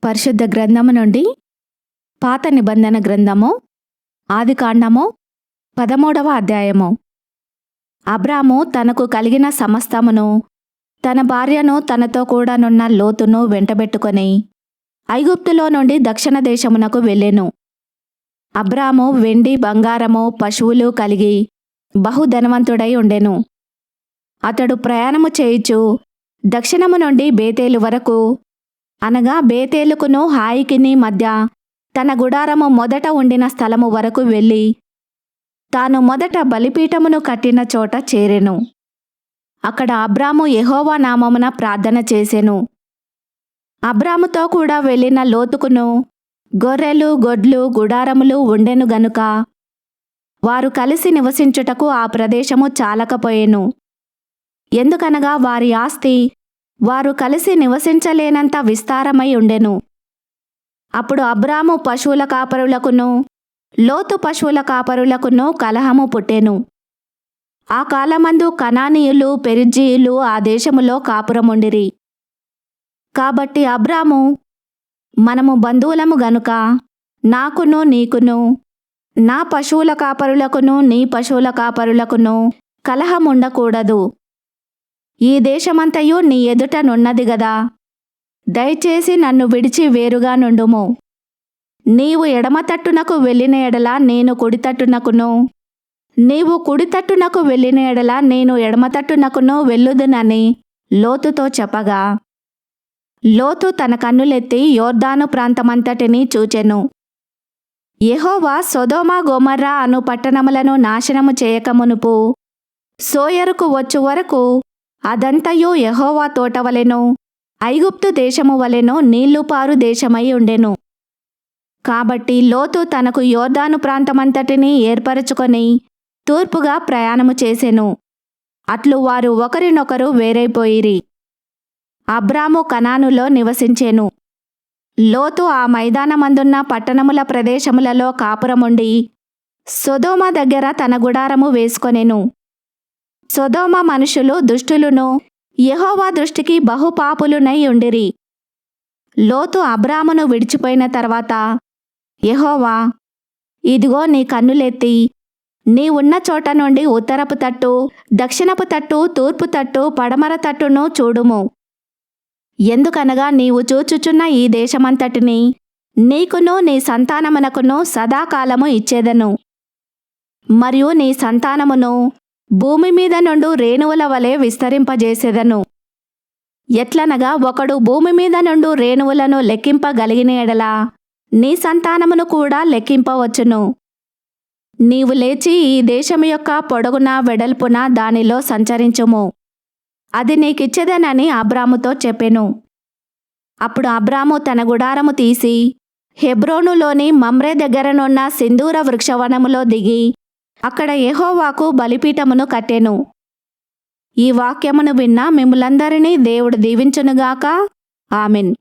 పరిశుద్ధ గ్రంథము నుండి పాత నిబంధన గ్రంథము ఆదికాండము 13వ అధ్యాయము. అబ్రాము తనకు కలిగిన సమస్తమును తన భార్యను తనతో కూడానున్న లోతును వెంటబెట్టుకొని ఐగుప్తులో నుండి దక్షిణ దేశమునకు వెళ్ళెను. అబ్రాము వెండి బంగారము పశువులు కలిగి బహుధనవంతుడై ఉండెను. అతడు ప్రయాణము చేయుచు దక్షిణము నుండి బేతేలు వరకు, అనగా బేతేలుకును హాయికిని మధ్య తన గుడారము మొదట ఉండిన స్థలము వరకు వెళ్ళి తాను మొదట బలిపీఠమును కట్టిన చోట చేరెను. అక్కడ అబ్రాము యెహోవా నామమున ప్రార్థన చేసెను. అబ్రాముతో కూడా వెళ్ళిన లోతుకును గొర్రెలు గొడ్లు గుడారములు ఉండెను గనుక వారు కలిసి నివసించుటకు ఆ ప్రదేశము చాలకపోయెను. ఎందుకనగా వారి ఆస్తి వారు కలిసి నివసించలేనంత విస్తారమై ఉండెను. అప్పుడు అబ్రాము పశువుల కాపరులకును లోతు పశువుల కాపరులకును కలహము పుట్టెను. ఆ కాలమందు కనానీయులు పెరిజ్జీయులు ఆ దేశములో కాపురముండిరి. కాబట్టి అబ్రాము, మనము బంధువులము గనుక నాకును నీకును నా పశువుల కాపరులకును నీ పశువుల కాపరులకును కలహముండకూడదు. ఈ దేశమంతయు నీ ఎదుట నున్నది గదా, దయచేసి నన్ను విడిచి వేరుగా నుండుము. నీవు ఎడమతట్టునకు వెళ్ళిన ఎడల నేను కుడితట్టునకును, నీవు కుడితట్టునకు వెళ్ళిన ఎడల నేను ఎడమతట్టునకును వెళ్ళుదునని లోతుతో చెప్పగా, లోతు తన కన్నులెత్తి యోర్దాను ప్రాంతమంతటినీ చూచెను. యెహోవా సొదొమ గొమొర్రా అను పట్టణములను నాశనము చేయకమునుపు సోయరుకు వచ్చు వరకు అదంతయు యెహోవా తోటవలెను ఐగుప్తు దేశము వలెను నీళ్లుపారు దేశమై ఉండెను. కాబట్టి లోతు తనకు యోర్దాను ప్రాంతమంతటినీ ఏర్పరచుకొని తూర్పుగా ప్రయాణము చేసెను. అట్లు వారు ఒకరినొకరు వేరైపోయిరి. అబ్రాము కనానులో నివసించెను. లోతు ఆ మైదానమందున్న పట్టణముల ప్రదేశములలో కాపురముండి సొదొమ దగ్గర తన గుడారము వేసుకొనెను. సొదొమ మనుషులు దుష్టులును యెహోవా దృష్టికి బహుపాపులునై ఉండిరి. లోతు అబ్రామును విడిచిపోయిన తర్వాత యెహోవా, ఇదిగో నీ కన్నులెత్తి నీ ఉన్న చోట నుండి ఉత్తరపు తట్టు, దక్షిణపు తట్టు, తూర్పు తట్టు, పడమర తట్టును చూడుము. ఎందుకనగా నీవు చూచుచున్న ఈ దేశమంతటిని నీకును నీ సంతానమునకును సదాకాలము ఇచ్చేదను. మరియు నీ సంతానమును భూమి మీద నుండు రేణువుల వలె విస్తరింపజేసేదను. ఎట్లనగా ఒకడు భూమి మీద నుండు రేణువులను లెక్కింపగలిగిన ఎడల నీ సంతానమును కూడా లెక్కింపవచ్చును. నీవు లేచి ఈ దేశము యొక్క పొడవున వెడల్పున దానిలో సంచరించుము. అది నీకిచ్చేదనని అబ్రాముతో చెప్పెను. అప్పుడు అబ్రాము తన గుడారము తీసి హెబ్రోనులోని మమ్రే దగ్గరనున్న సింధూర వృక్షవనములో దిగి అక్కడ యెహోవాకు బలిపీఠమును కట్టెను. ఈ వాక్యమును విన్న మిమ్ములందరినీ దేవుడు దీవించునుగాక. ఆమెన్.